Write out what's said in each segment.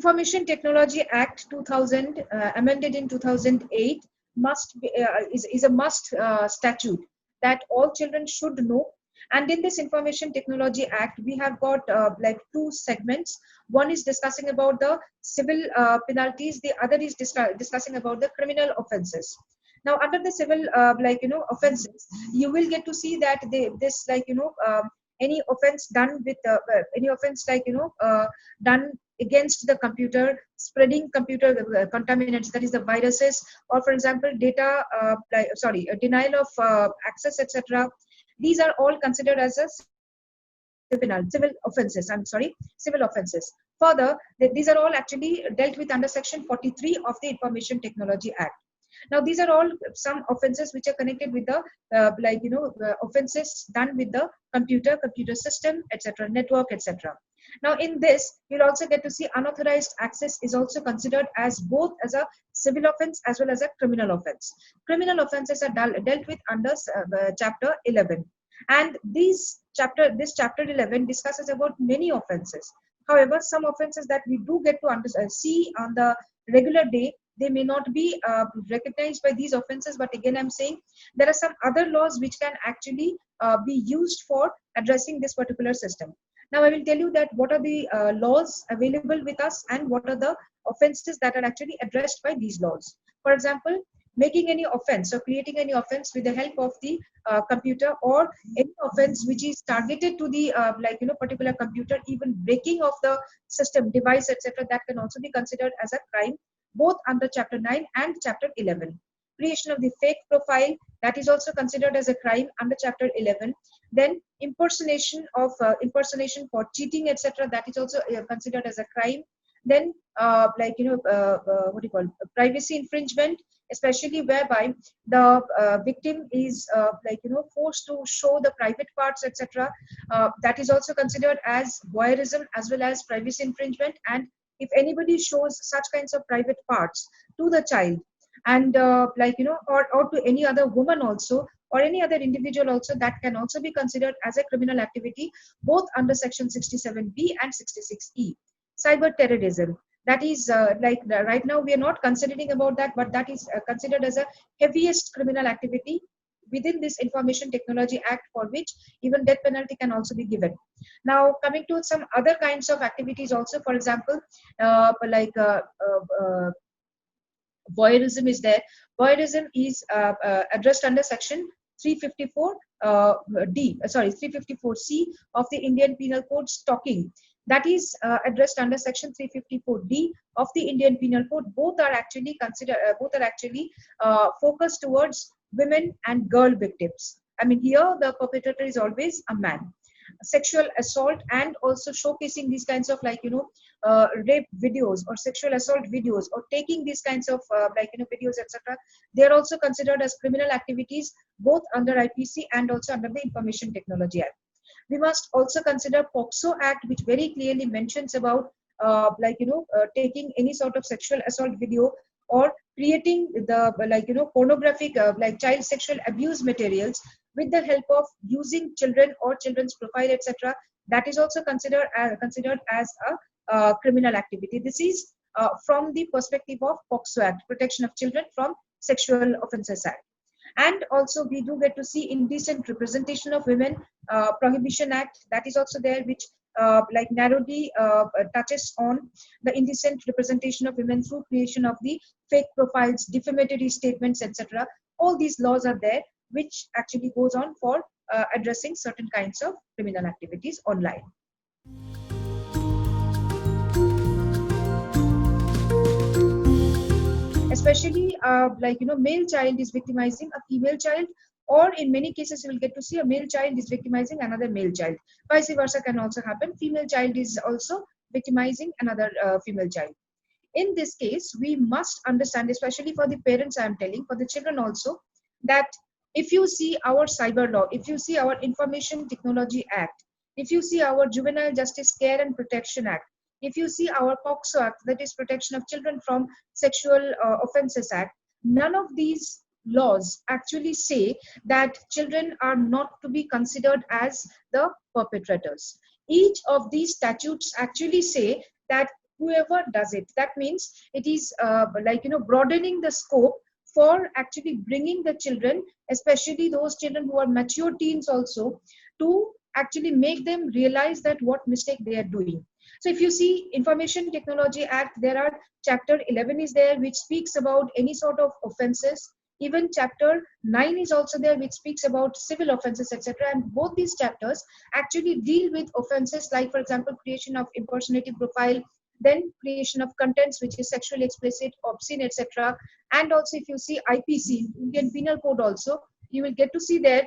Information Technology Act 2000, amended in 2008, is a must statute that all children should know. And in this Information Technology Act, we have got like two segments. One is discussing about the civil penalties. The other is discussing about the criminal offenses. Now, under the civil, offenses, you will get to see that any offense done with any offense done against the computer, spreading computer contaminants, that is the viruses, or for example, data, denial of access, etc. These are all considered as a civil offenses. Civil offenses. Further, these are all actually dealt with under Section 43 of the Information Technology Act. Now, these are all some offenses which are connected with the offenses done with the computer system, etc., network, etc. Now, in this, you'll also get to see unauthorized access is also considered as both as a civil offense as well as a criminal offense. Criminal offenses are dealt with under Chapter 11, and this chapter 11 discusses about many offenses. However, some offenses that we do get to see on the regular day, they may not be recognized by these offenses, but again, I'm saying there are some other laws which can actually be used for addressing this particular system. Now, I will tell you that what are the laws available with us and what are the offenses that are actually addressed by these laws. For example, making any offense or creating any offense with the help of the computer, or any offense which is targeted to the particular computer, even breaking of the system, device, etc., that can also be considered as a crime, both under Chapter 9 and Chapter 11. Creation of the fake profile, that is also considered as a crime under Chapter 11. Then impersonation for cheating, etc., that is also considered as a crime. Then privacy infringement, especially whereby the victim is forced to show the private parts, etc., that is also considered as voyeurism as well as privacy infringement. And if anybody shows such kinds of private parts to the child, and or to any other woman also, or any other individual also, that can also be considered as a criminal activity, both under Section 67B and 66E. Cyber terrorism, that is right now we are not considering about that, but that is considered as a heaviest criminal activity within this Information Technology Act, for which even death penalty can also be given. Now, coming to some other kinds of activities also, for example, voyeurism is there. Voyeurism is addressed under Section 354C of the Indian Penal Code. Stalking, that is addressed under Section 354D of the Indian Penal Code. Both are actually focused towards women and girl victims. I mean, here the perpetrator is always a man. Sexual assault, and also showcasing these kinds of rape videos or sexual assault videos, or taking these kinds of videos, etc., they are also considered as criminal activities, both under IPC and also under the Information Technology Act. We must also consider POCSO Act, which very clearly mentions about taking any sort of sexual assault video, or creating the pornographic child sexual abuse materials with the help of using children or children's profile, etc. That is also considered as a criminal activity. This is from the perspective of POCSO Act, Protection of Children from Sexual Offences Act. And also we do get to see indecent representation of women, Prohibition Act, that is also there, which narrowly touches on the indecent representation of women through creation of the fake profiles, defamatory statements, etc. All these laws are there, which actually goes on for addressing certain kinds of criminal activities online. Especially male child is victimizing a female child, or in many cases you will get to see a male child is victimizing another male child. Vice versa can also happen. Female child is also victimizing another female child. In this case, we must understand, especially for the parents, I am telling, for the children also, that if you see our cyber law, if you see our Information Technology Act, if you see our Juvenile Justice Care and Protection Act, if you see our POCSO Act, that is Protection of Children from Sexual Offences Act, none of these laws actually say that children are not to be considered as the perpetrators. Each of these statutes actually say that whoever does it. That means it is broadening the scope for actually bringing the children, especially those children who are mature teens also, to actually make them realize that what mistake they are doing. So if you see Information Technology Act, there are chapter 11 is there, which speaks about any sort of offenses. Even chapter 9 is also there, which speaks about civil offenses, etc. And both these chapters actually deal with offenses like, for example, creation of impersonative profile, then creation of contents which is sexually explicit, obscene, etc. And also if you see IPC, Indian Penal Code also, you will get to see there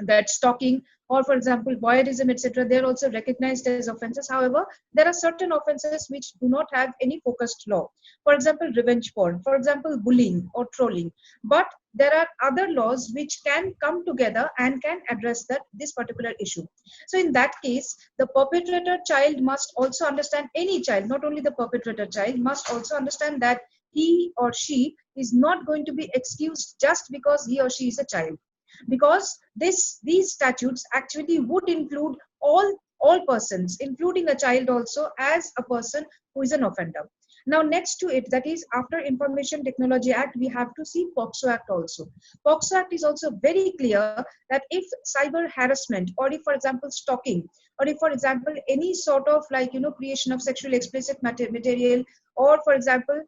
that stalking or, for example, voyeurism, etc., they're also recognized as offenses. However, there are certain offenses which do not have any focused law. For example, revenge porn, for example, bullying or trolling. But there are other laws which can come together and can address this particular issue. So in that case, the perpetrator child must also understand, any child, not only the perpetrator child, must also understand that he or she is not going to be excused just because he or she is a child, because these statutes actually would include all persons, including a child also, as a person who is an offender. Now next to it, that is after Information Technology Act, we have to see POCSO Act also. POCSO Act is also very clear that if cyber harassment, or if, for example, stalking, or if, for example, any sort of creation of sexually explicit material, or, for example,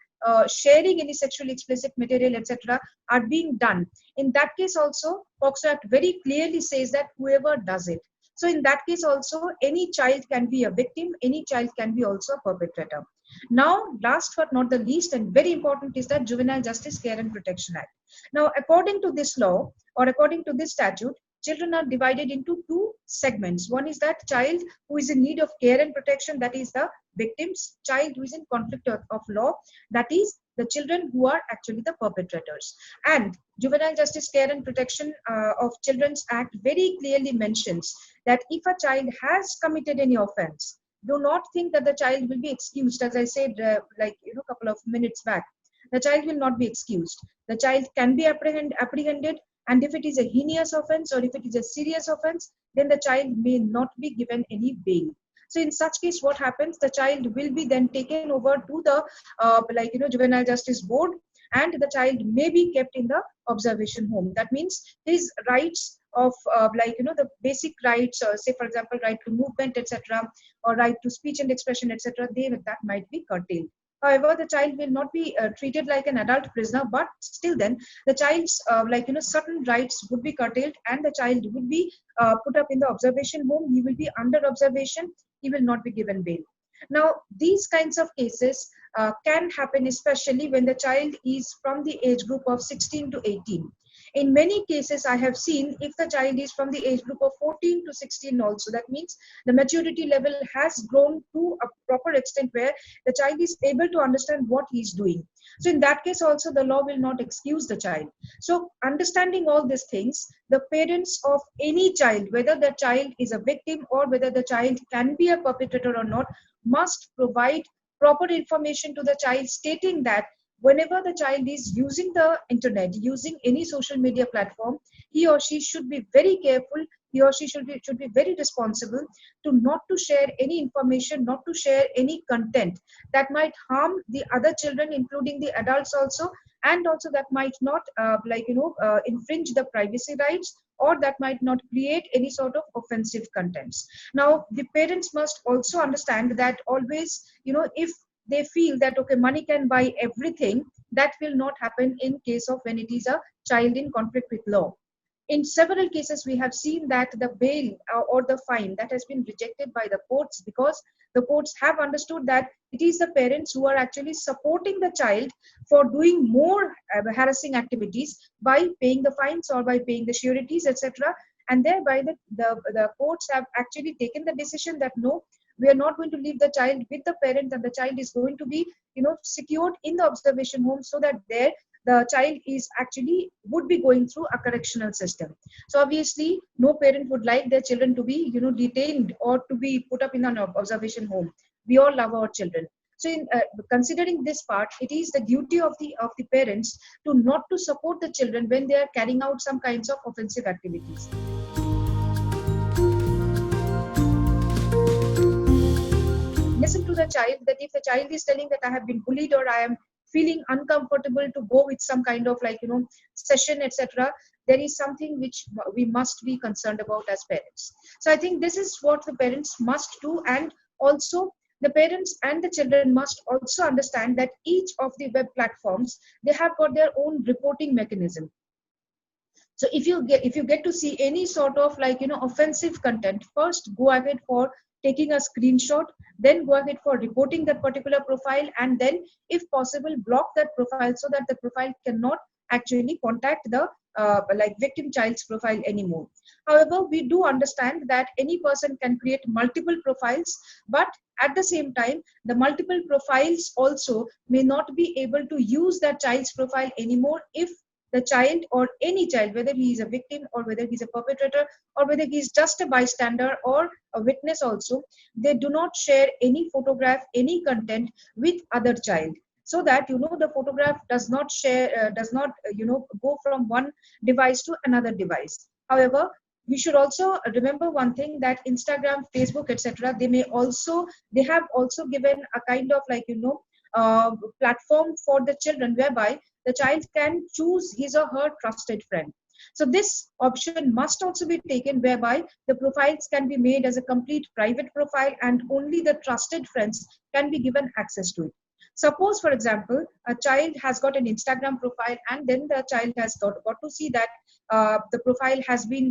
sharing any sexually explicit material, etc., are being done, in that case also POCSO Act very clearly says that whoever does it. So in that case also, any child can be a victim, any child can be also a perpetrator. Now, last but not the least, and very important, is that Juvenile Justice Care and Protection Act. Now, according to this law, or according to this statute, children are divided into two segments. One is that child who is in need of care and protection, that is the victims; child who is in conflict of law, that is the children who are actually the perpetrators. And Juvenile Justice Care and Protection of Children's Act very clearly mentions that if a child has committed any offense, do not think that the child will be excused. As I said, a couple of minutes back, the child will not be excused. The child can be apprehended, and if it is a heinous offense or if it is a serious offense, then the child may not be given any bail. So in such case, what happens? The child will be then taken over to the Juvenile Justice Board, and the child may be kept in the observation home. That means his rights of the basic rights, say for example, right to movement, etc., or right to speech and expression, etc., that might be curtailed. However, the child will not be treated like an adult prisoner, but still then the child's certain rights would be curtailed, and the child would be put up in the observation home. He will be under observation. He will not be given bail. Now, these kinds of cases can happen, especially when the child is from the age group of 16 to 18. In many cases, I have seen if the child is from the age group of 14 to 16 also, that means the maturity level has grown to a proper extent where the child is able to understand what he is doing. So in that case also, the law will not excuse the child. So understanding all these things, the parents of any child, whether the child is a victim or whether the child can be a perpetrator or not, must provide proper information to the child, stating that whenever the child is using the internet, using any social media platform, he or she should be very careful. He or she should be very responsible to not to share any information, not to share any content that might harm the other children, including the adults also, and also that might not infringe the privacy rights, or that might not create any sort of offensive contents. Now, the parents must also understand that always, if they feel that okay, money can buy everything, that will not happen in case of when it is a child in conflict with law. In several cases, we have seen that the bail or the fine that has been rejected by the courts, because the courts have understood that it is the parents who are actually supporting the child for doing more harassing activities by paying the fines or by paying the sureties, etc. And thereby the courts have actually taken the decision that no, we are not going to leave the child with the parent, and the child is going to be secured in the observation home, so that there the child is actually would be going through a correctional system. So obviously no parent would like their children to be detained or to be put up in an observation home. We all love our children. So in considering this part, it is the duty of the parents to not to support the children when they are carrying out some kinds of offensive activities. Listen to the a child, that if the child is telling that I have been bullied or I am feeling uncomfortable to go with some kind of session, etc., there is something which we must be concerned about as parents. So I think this is what the parents must do, and also the parents and the children must also understand that each of the web platforms, they have got their own reporting mechanism. So if you get to see any sort of offensive content, first go ahead for taking a screenshot, then go ahead for reporting that particular profile, and then if possible block that profile so that the profile cannot actually contact the victim child's profile anymore. However, we do understand that any person can create multiple profiles, but at the same time the multiple profiles also may not be able to use that child's profile anymore if the child, or any child, whether he is a victim or whether he is a perpetrator or whether he is just a bystander or a witness also, they do not share any photograph, any content with other child, so that the photograph does not go from one device to another device. However, we should also remember one thing, that Instagram, Facebook, etc., they have also given a kind of platform for the children, whereby the child can choose his or her trusted friend. So this option must also be taken, whereby the profiles can be made as a complete private profile and only the trusted friends can be given access to it. Suppose, for example, a child has got an Instagram profile, and then the child has got to see that the profile has been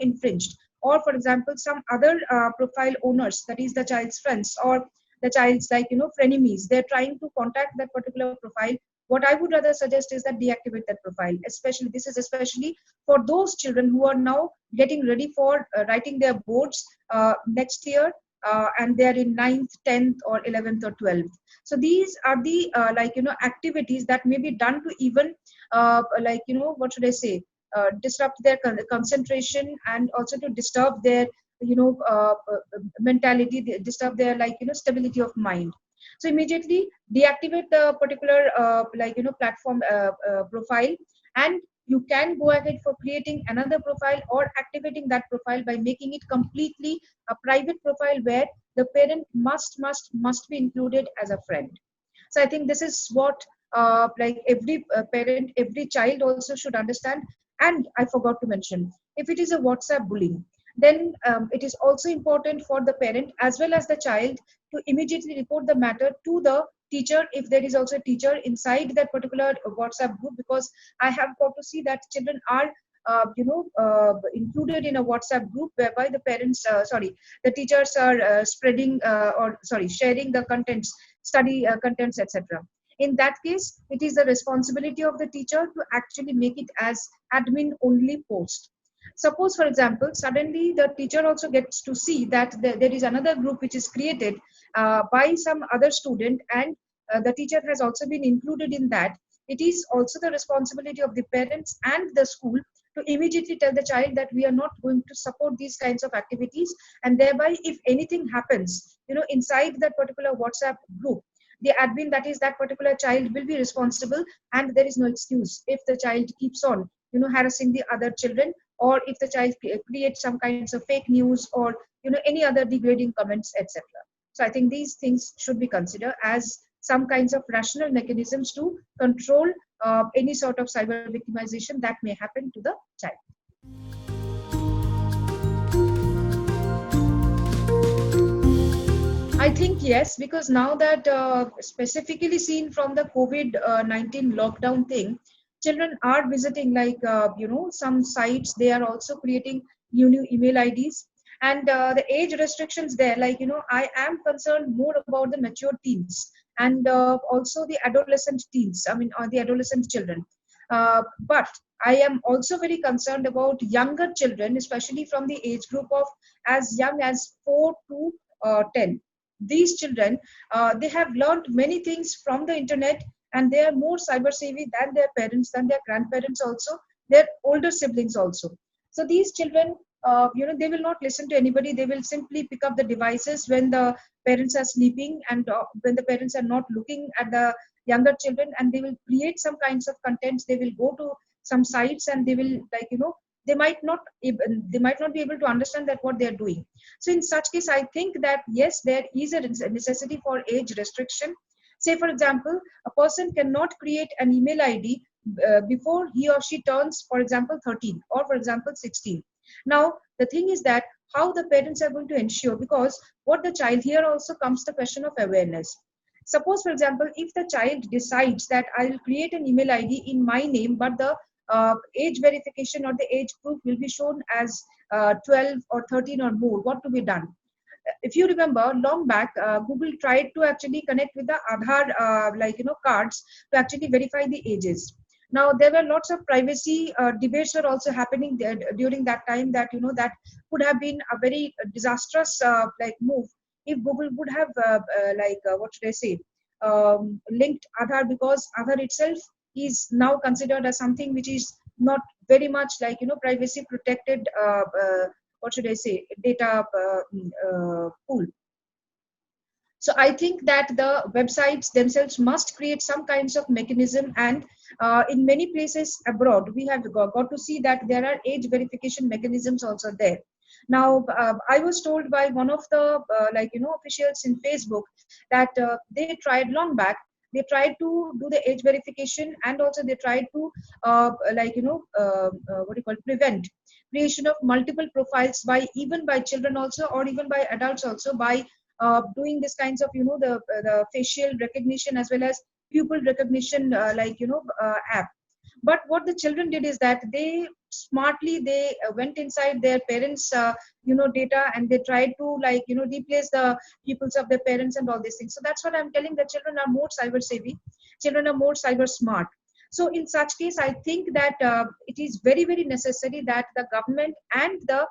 infringed, or for example some other profile owners, that is the child's friends or the child's frenemies, they're trying to contact that particular profile. What I would rather suggest is that deactivate that profile. Especially for those children who are now getting ready for writing their boards next year, and they are in 9th, 10th, or 11th or 12th. So these are the activities that may be done to even what should I say, disrupt their concentration, and also to disturb their mentality, disturb their stability of mind. So immediately deactivate the particular platform profile, and you can go ahead for creating another profile or activating that profile by making it completely a private profile where the parent must be included as a friend. So I think this is what every parent, every child also should understand. And I forgot to mention, if it is a WhatsApp bullying, then it is also important for the parent as well as the child to immediately report the matter to the teacher, if there is also a teacher inside that particular WhatsApp group, because I have got to see that children are included in a WhatsApp group whereby the teachers are sharing the contents, study contents, etc. In that case, it is the responsibility of the teacher to actually make it as admin only post. Suppose, for example, suddenly the teacher also gets to see that there is another group which is created by some other student, and the teacher has also been included in that. It is also the responsibility of the parents and the school to immediately tell the child that we are not going to support these kinds of activities, and thereby if anything happens inside that particular WhatsApp group, the admin, that is that particular child, will be responsible, and there is no excuse if the child keeps on harassing the other children, or if the child creates some kinds of fake news, or any other degrading comments, etc. So I think these things should be considered as some kinds of rational mechanisms to control any sort of cyber victimization that may happen to the child. I think yes, because now that specifically seen from the COVID-19 lockdown thing, children are visiting some sites. They are also creating new email IDs, and the age restrictions there. I am concerned more about the mature teens and also the adolescent teens. I mean, the adolescent children. But I am also very concerned about younger children, especially from the age group of as young as 4 to 10. These children, they have learned many things from the internet, and they are more cyber savvy than their parents, than their grandparents also, their older siblings also. So these children, they will not listen to anybody. They will simply pick up the devices when the parents are sleeping, and when the parents are not looking at the younger children, and they will create some kinds of contents. They will go to some sites, and they will they might not be able to understand that what they are doing. So in such case, I think that yes, there is a necessity for age restriction. Say for example, a person cannot create an email ID before he or she turns, for example, 13 or for example 16. Now the thing is that how the parents are going to ensure, because what the child, here also comes the question of awareness. Suppose for example, if the child decides that I'll create an email ID in my name, but the age verification or the age proof will be shown as 12 or 13 or more, what to be done? If you remember long back, Google tried to actually connect with the Aadhaar cards to actually verify the ages. Now there were lots of privacy debates were also happening there during that time, that that could have been a very disastrous move if Google would have what should I say, linked Aadhaar, because Aadhaar itself is now considered as something which is not very much privacy protected what should I say, data pool. So I think that the websites themselves must create some kinds of mechanism, and in many places abroad, we have got to see that there are age verification mechanisms also there. Now, I was told by one of the officials in Facebook that they tried long back. They tried to do the age verification, and also they tried to what do you call, prevent creation of multiple profiles by even by children also, or even by adults also, by doing this kinds of the facial recognition as well as pupil recognition app. But what the children did is that they smartly they went inside their parents data, and they tried to replace the pupils of their parents and all these things. So that's what I'm telling, that children are more cyber savvy, children are more cyber smart. So in such case, I think that it is very, very necessary that the government and the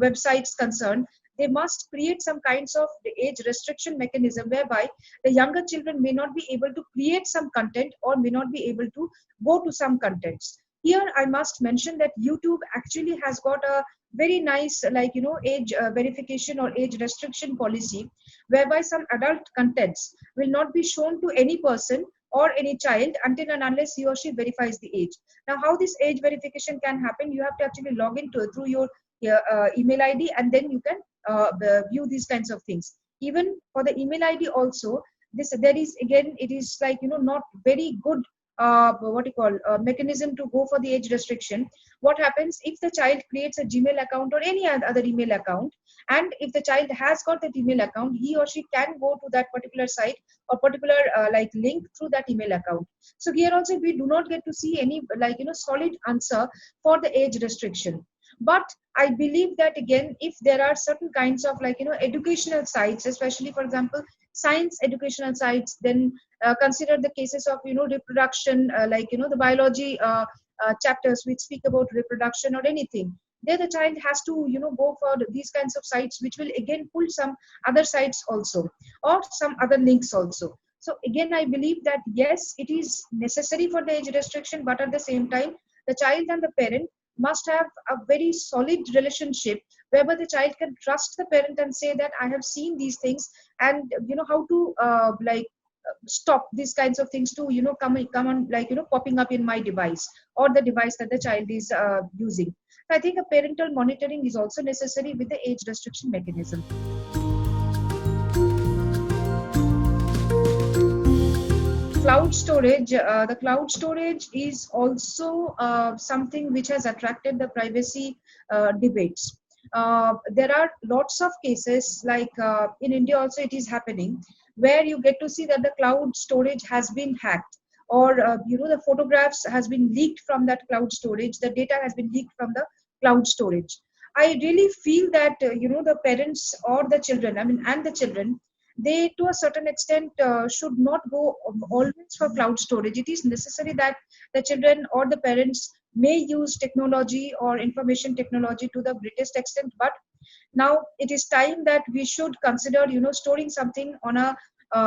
websites concerned, they must create some kinds of the age restriction mechanism, whereby the younger children may not be able to create some content or may not be able to go to some contents. Here I must mention that YouTube actually has got a very nice age verification or age restriction policy, whereby some adult contents will not be shown to any person or any child until and unless he or she verifies the age. Now how this age verification can happen, you have to actually log into through your email ID, and then you can view these kinds of things. Even for the email ID also, this there is again, it is not very good what you call mechanism to go for the age restriction. What happens if the child creates a Gmail account or any other email account, and if the child has got that email account, he or she can go to that particular site or particular link through that email account. So here also we do not get to see any solid answer for the age restriction. But I believe that again, if there are certain kinds of educational sites, especially for example science educational sites, then consider the cases of reproduction, the biology chapters which speak about reproduction or anything. There the child has to go for these kinds of sites, which will again pull some other sites also, or some other links also. So again, I believe that yes, it is necessary for the age restriction, but at the same time, the child and the parent must have a very solid relationship, whereby the child can trust the parent and say that I have seen these things, and how to stop these kinds of things to come on popping up in my device or the device that the child is using. I think a parental monitoring is also necessary with the age restriction mechanism. Cloud storage, the cloud storage is also something which has attracted the privacy debates. There are lots of cases, like in India also it is happening, where you get to see that the cloud storage has been hacked, or the photographs has been leaked from that cloud storage, the data has been leaked from the cloud storage. I really feel that the parents or the children, and the children, they to a certain extent should not go always for cloud storage. It is necessary that the children or the parents may use technology or information technology to the greatest extent, but now it is time that we should consider storing something on a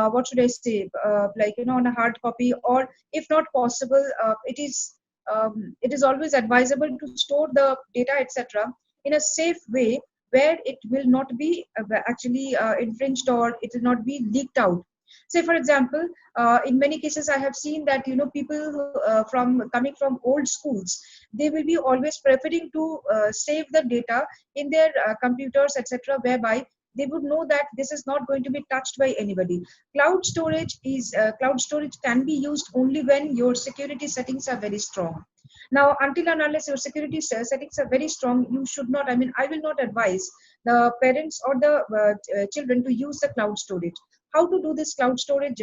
what should I say, on a hard copy, or if not possible, it is always advisable to store the data etc in a safe way, where it will not be actually infringed, or it will not be leaked out. Say for example, in many cases I have seen that people from coming from old schools, they will be always preferring to save the data in their computers, etc., whereby they would know that this is not going to be touched by anybody. Cloud storage can be used only when your security settings are very strong. Now, until and unless your security settings are very strong, you should not, I mean, I will not advise the parents or the children to use the cloud storage. How to do this cloud storage,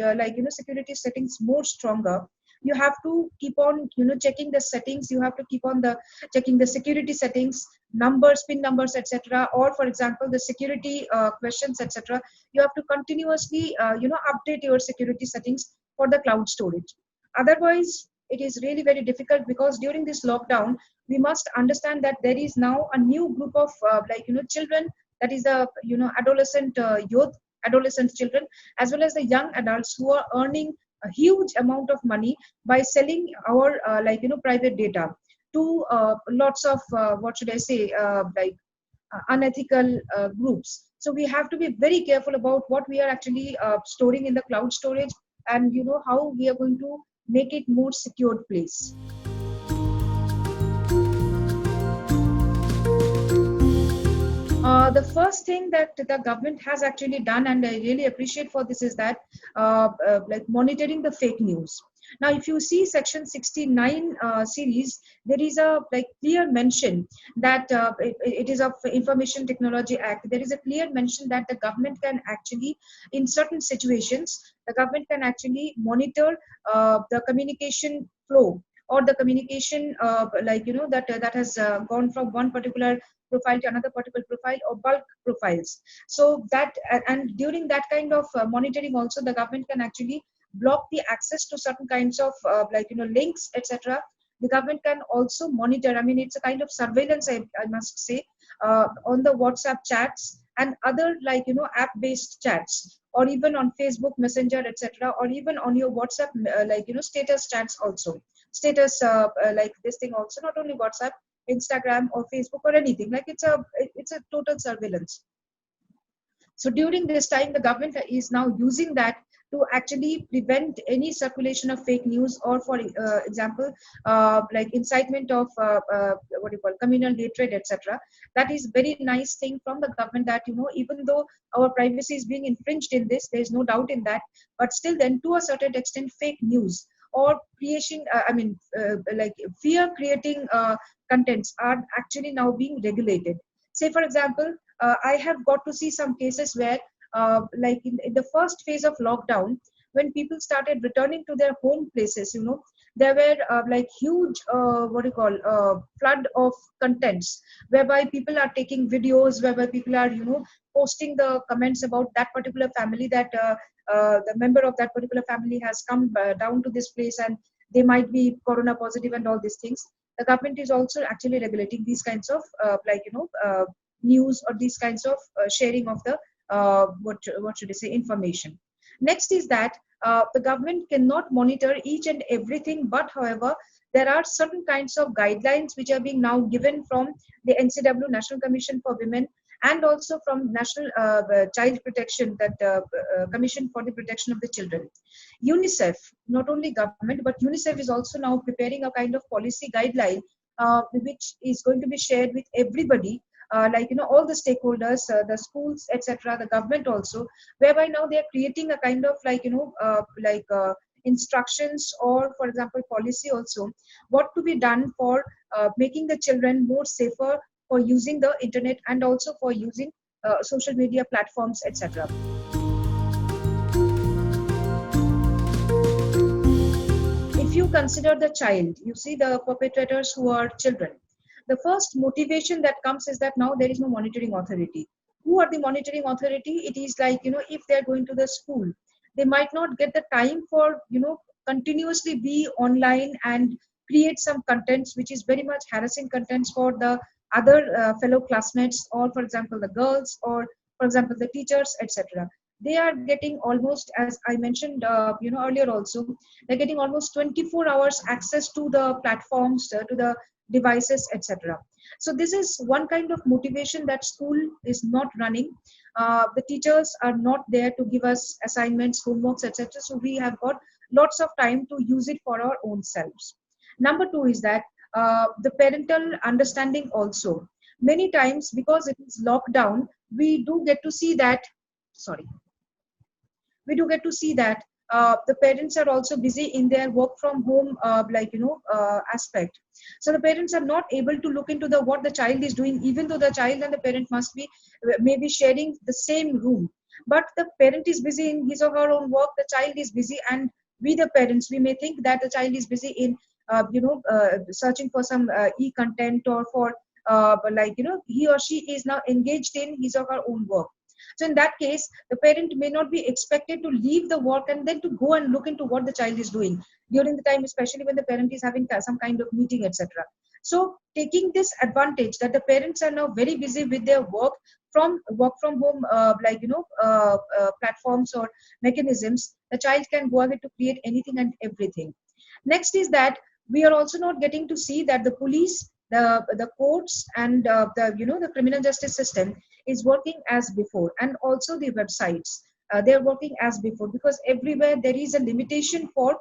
security settings more stronger? You have to keep on checking the settings. You have to keep on the checking the security settings, numbers, pin numbers, etc., or for example the security questions, etc. You have to continuously update your security settings for the cloud storage. Otherwise it is really very difficult, because during this lockdown we must understand that there is now a new group of children, that is the adolescent children, as well as the young adults, who are earning a huge amount of money by selling our private data to lots of what should I say, unethical groups. So we have to be very careful about what we are actually storing in the cloud storage, and how we are going to make it more secured place. The first thing that the government has actually done, and I really appreciate for this, is that monitoring the fake news. Now, if you see Section 69 series, there is a clear mention that it is of Information Technology Act. There is a clear mention that the government can actually, in certain situations, the government can actually monitor the communication flow, or the communication that has gone from one particular profile to another particular profile, or bulk profiles. So that, and during that kind of monitoring also, the government can actually block the access to certain kinds of links, etc. The government can also monitor, I mean, it's a kind of surveillance, I must say, on the WhatsApp chats and other app based chats, or even on Facebook Messenger, etc., or even on your WhatsApp status chats also, status this thing also, not only WhatsApp, Instagram or Facebook or anything. It's a total surveillance. So during this time, the government is now using that to actually prevent any circulation of fake news, or for example, incitement of what do you call, communal hatred, etc. That is very nice thing from the government, that even though our privacy is being infringed in this, there is no doubt in that, but still then to a certain extent, fake news or creation, fear creating contents are actually now being regulated. Say for example, I have got to see some cases where in the first phase of lockdown, when people started returning to their home places, there were huge what do you call, flood of contents, whereby people are taking videos, whereby people are posting the comments about that particular family, that the member of that particular family has come down to this place and they might be corona positive and all these things. The government is also actually regulating these kinds of news, or these kinds of sharing of the what should I say, information. Next is that the government cannot monitor each and everything, but however, there are certain kinds of guidelines which are being now given from the NCW, National Commission for Women, and also from National Child Protection, that Commission for the Protection of the Children. UNICEF, not only government, but UNICEF is also now preparing a kind of policy guideline which is going to be shared with everybody, all the stakeholders, the schools, etc., the government also, whereby now they are creating a kind of instructions, or for example policy also, what to be done for making the children more safer for using the internet, and also for using social media platforms, etc. If you consider the child, you see the perpetrators who are children, the first motivation that comes is that now there is no monitoring authority. Who are the monitoring authority? It is if they're going to the school, they might not get the time for continuously be online and create some contents which is very much harassing contents for the other fellow classmates, or for example the girls, or for example the teachers, etc. They are getting almost, as I mentioned earlier also, they're getting almost 24 hours access to the platforms, to the devices, etc. So this is one kind of motivation that school is not running. The teachers are not there to give us assignments, homeworks, etc. So we have got lots of time to use it for our own selves. Number two is that the parental understanding also. Many times, because it is lockdown, we do get to see that, sorry, we do get to see that the parents are also busy in their work from home aspect. So the parents are not able to look into the what the child is doing, even though the child and the parent must be maybe sharing the same room, but the parent is busy in his or her own work, the child is busy, and we the parents, we may think that the child is busy in searching for some e-content, or for he or she is now engaged in his or her own work. So in that case, the parent may not be expected to leave the work and then to go and look into what the child is doing during the time, especially when the parent is having some kind of meeting, etc. So taking this advantage that the parents are now very busy with their work from home, platforms or mechanisms, the child can go ahead to create anything and everything. Next is that we are also not getting to see that the police, the courts, and the criminal justice system is working as before, and also the websites, they are working as before, because everywhere there is a limitation for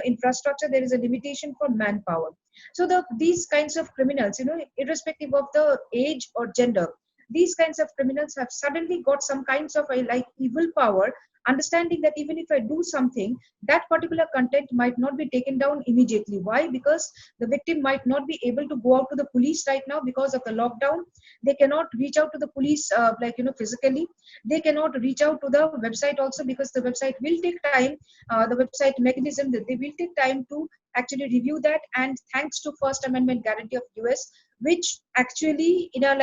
infrastructure, there is a limitation for manpower. So these kinds of criminals, irrespective of the age or gender, these kinds of criminals have suddenly got some kinds of evil power, understanding that even if I do something, that particular content might not be taken down immediately. Why? Because the victim might not be able to go out to the police right now because of the lockdown. They cannot reach out to the police physically. They cannot reach out to the website also, because the website will take time, the website mechanism, that they will take time to actually review that. And thanks to First Amendment guarantee of US, which actually in a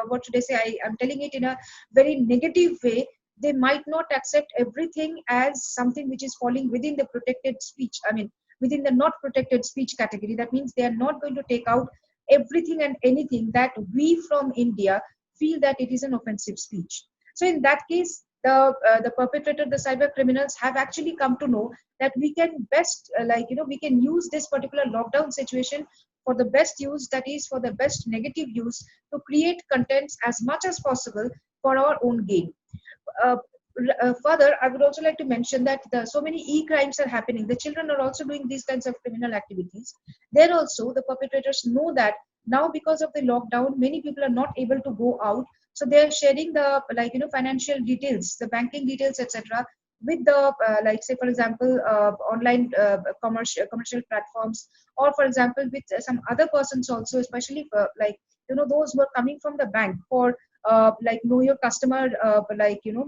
what should I say, I'm telling it in a very negative way, they might not accept everything as something which is falling within the protected speech, I mean within the not protected speech category. That means they are not going to take out everything and anything that we from India feel that it is an offensive speech. So in that case, the perpetrator, the cyber criminals, have actually come to know that we can best we can use this particular lockdown situation for the best use, that is for the best negative use, to create contents as much as possible for our own gain. uh, Further, I would also like to mention that so many e-crimes are happening. The children are also doing these kinds of criminal activities. There also, the perpetrators know that now because of the lockdown, many people are not able to go out. So they are sharing the financial details, the banking details, etc., with the say for example online commercial platforms, or for example with some other persons also, especially for, those who are coming from the bank for know your customer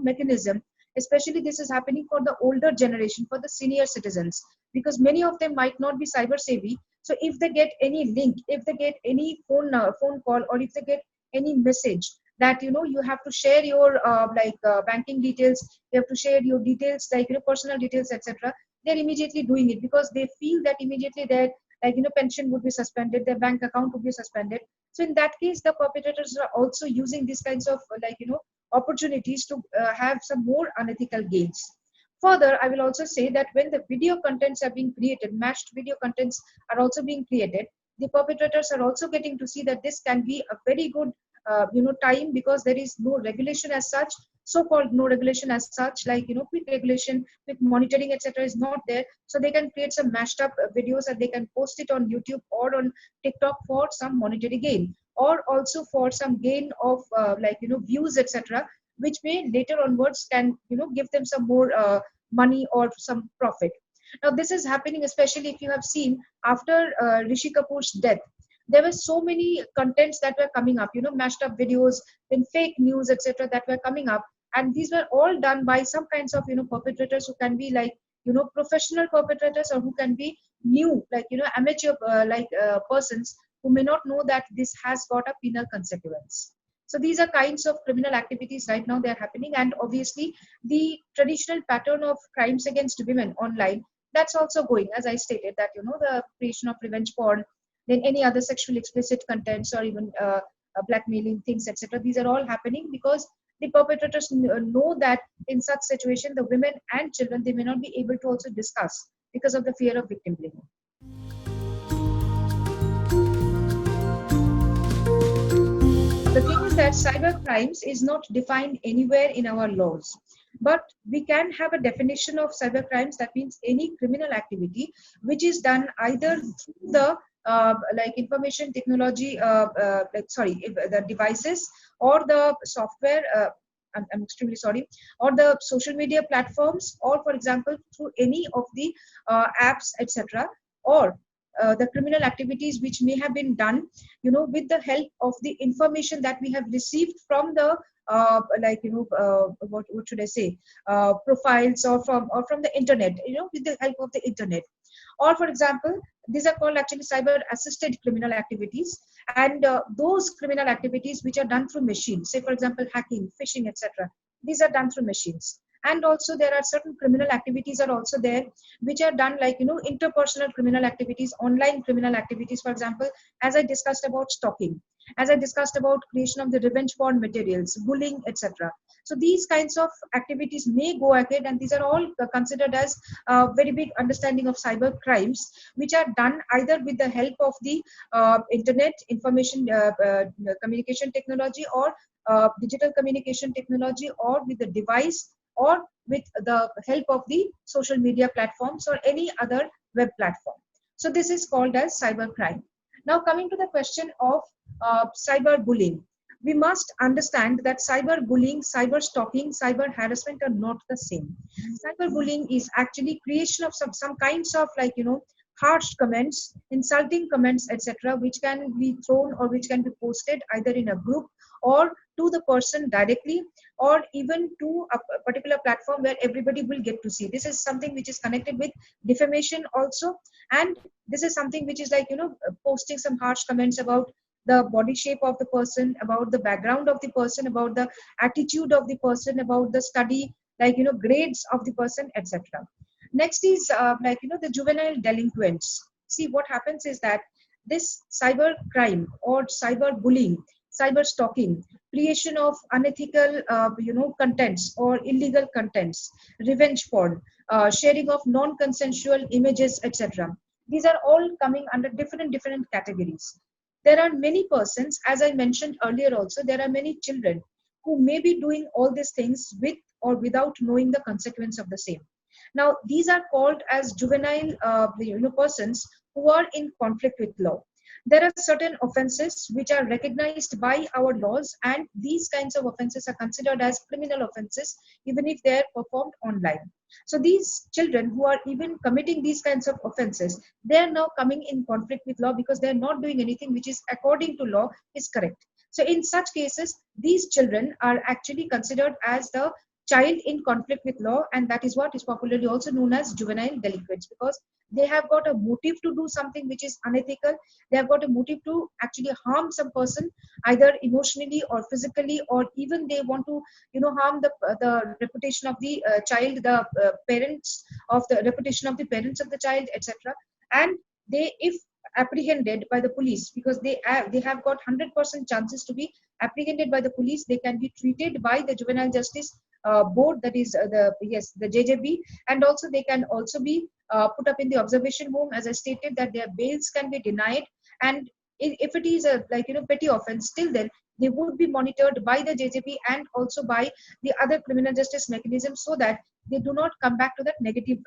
mechanism. Especially this is happening for the older generation, for the senior citizens, because many of them might not be cyber savvy. So if they get any link, if they get any phone call, or if they get any message that you have to share your banking details, you have to share your details, personal details, etc., they're immediately doing it, because they feel that immediately their pension would be suspended, their bank account would be suspended. So in that case, the perpetrators are also using these kinds of opportunities to have some more unethical gains. Further, I will also say that when the video contents are being created, mashed video contents are also being created, the perpetrators are also getting to see that this can be a very good time, because there is no regulation as such, so-called no regulation as such, quick regulation, quick monitoring, etc., is not there. So they can create some mashed up videos, and they can post it on YouTube or on TikTok for some monetary gain, or also for some gain of views, etc., which may later onwards can give them some more money or some profit. Now this is happening, especially if you have seen after Rishi Kapoor's death, there were so many contents that were coming up, mashed up videos, then fake news, etc., that were coming up. And these were all done by some kinds of perpetrators who can be professional perpetrators, or who can be new, amateur persons, who may not know that this has got a penal consequence. So these are kinds of criminal activities right now, they are happening. And obviously the traditional pattern of crimes against women online, that's also going, as I stated, that the creation of revenge porn, then any other sexually explicit contents, or even blackmailing things, etc. These are all happening because the perpetrators know that in such situation, the women and children, they may not be able to also discuss because of the fear of victim blaming. The thing is that cyber crimes is not defined anywhere in our laws, but we can have a definition of cyber crimes. That means any criminal activity which is done either through the like information technology, the devices or the software. I'm extremely sorry, or the social media platforms, or for example through any of the apps, etc., or the criminal activities which may have been done, with the help of the information that we have received from the what should I say, profiles, or from the internet, with the help of the internet. Or for example, these are called actually cyber assisted criminal activities, and those criminal activities which are done through machines, say for example hacking, phishing, etc., these are done through machines. And also there are certain criminal activities are also there which are done, like interpersonal criminal activities, online criminal activities, for example, as I discussed about stalking, as I discussed about creation of the revenge porn materials, bullying, etc. So these kinds of activities may go ahead, and these are all considered as a very big understanding of cyber crimes, which are done either with the help of the internet information communication technology, or digital communication technology, or with the device, or with the help of the social media platforms or any other web platform. So this is called as cyber crime. Now coming to the question of cyber bullying, we must understand that cyber bullying, cyber stalking, cyber harassment are not the same. Cyber bullying is actually creation of some kinds of, like harsh comments, insulting comments, etc., which can be thrown or which can be posted either in a group or to the person directly, or even to a particular platform where everybody will get to see. This is something which is connected with defamation also, and this is something which is like posting some harsh comments about the body shape of the person, about the background of the person, about the attitude of the person, about the study, like grades of the person, etc. Next is the juvenile delinquents. See, what happens is that this cyber crime or cyber bullying, cyber stalking, creation of unethical contents or illegal contents, revenge porn, sharing of non-consensual images, etc., these are all coming under different categories. There are many persons, as I mentioned earlier also, there are many children who may be doing all these things with or without knowing the consequence of the same. Now these are called as juvenile persons who are in conflict with law. There are certain offenses which are recognized by our laws, and these kinds of offenses are considered as criminal offenses even if they are performed online. So these children who are even committing these kinds of offenses, they are now coming in conflict with law because they are not doing anything which is according to law is correct. So in such cases, these children are actually considered as the child in conflict with law, and that is what is popularly also known as juvenile delinquents, because they have got a motive to do something which is unethical. They have got a motive to actually harm some person, either emotionally or physically, or even they want to harm the reputation of the child, the parents of the reputation of the parents of the child, etc. And they, if apprehended by the police, because they have got 100% chances to be apprehended by the police, they can be treated by the juvenile justice board, that is the JJB, and also they can also be put up in the observation home, as I stated, that their bails can be denied. And if it is a petty offense, still then they would be monitored by the JJB and also by the other criminal justice mechanisms, so that they do not come back to that negative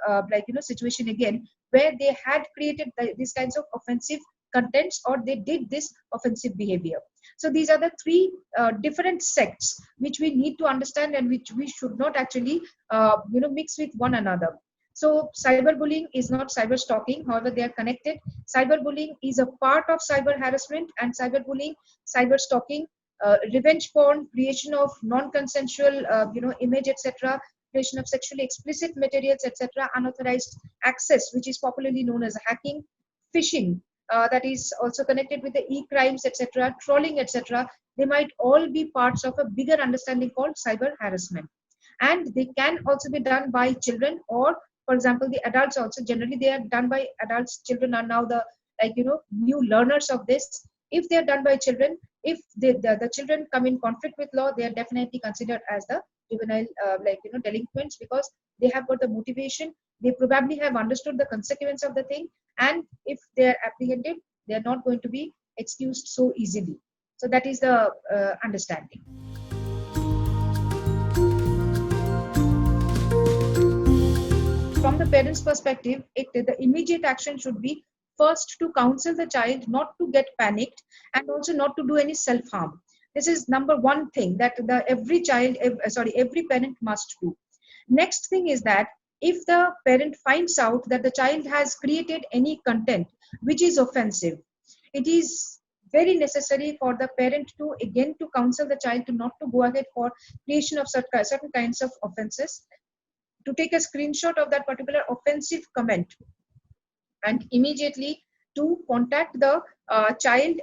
situation again, where they had created these kinds of offensive contents, or they did this offensive behavior. So these are the three different sects which we need to understand, and which we should not actually mix with one another. So cyberbullying is not cyber stalking, however they are connected. Cyberbullying is a part of cyber harassment, and cyberbullying, cyber stalking, revenge porn, creation of non-consensual image, etc., creation of sexually explicit materials, etc., unauthorized access, which is popularly known as hacking, phishing, that is also connected with the e-crimes, etc., trolling, etc. They might all be parts of a bigger understanding called cyber harassment. And they can also be done by children, or for example the adults also. Generally they are done by adults. Children are now the new learners of this. If they are done by children, if the children come in conflict with law, they are definitely considered as the juvenile delinquents, because they have got the motivation, they probably have understood the consequence of the thing, and if they are apprehended, they are not going to be excused so easily. So that is the understanding. From the parents' perspective, the immediate action should be first to counsel the child not to get panicked and also not to do any self-harm. This is number one thing that every parent must do. Next thing is that if the parent finds out that the child has created any content which is offensive, it is very necessary for the parent to again to counsel the child to not to go ahead for creation of certain kinds of offenses, to take a screenshot of that particular offensive comment and immediately to contact the child,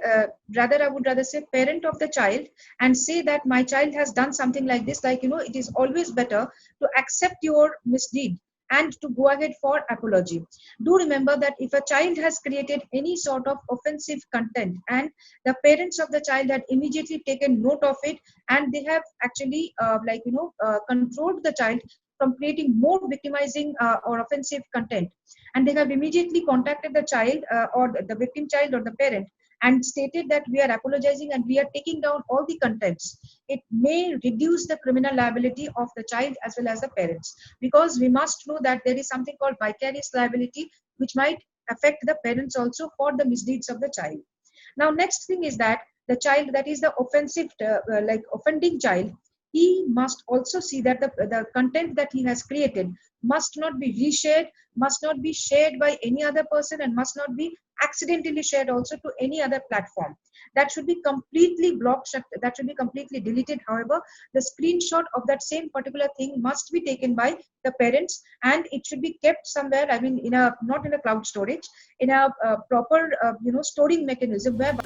rather I would rather say parent of the child, and say that my child has done something like this, like, it is always better to accept your misdeed and to go ahead for apology. Do remember that if a child has created any sort of offensive content and the parents of the child had immediately taken note of it, and they have actually controlled the child from creating more victimizing or offensive content, and they have immediately contacted the child or the victim child or the parent and stated that we are apologizing and we are taking down all the contents, it may reduce the criminal liability of the child as well as the parents, because we must know that there is something called vicarious liability which might affect the parents also for the misdeeds of the child. Now next thing is that the child that is the offensive like offending child, he must also see that the content that he has created must not be reshared, must not be shared by any other person, and must not be accidentally shared also to any other platform. That should be completely blocked, that should be completely deleted. However, the screenshot of that same particular thing must be taken by the parents, and it should be kept somewhere, I mean, in a not in a cloud storage, in a proper storing mechanism where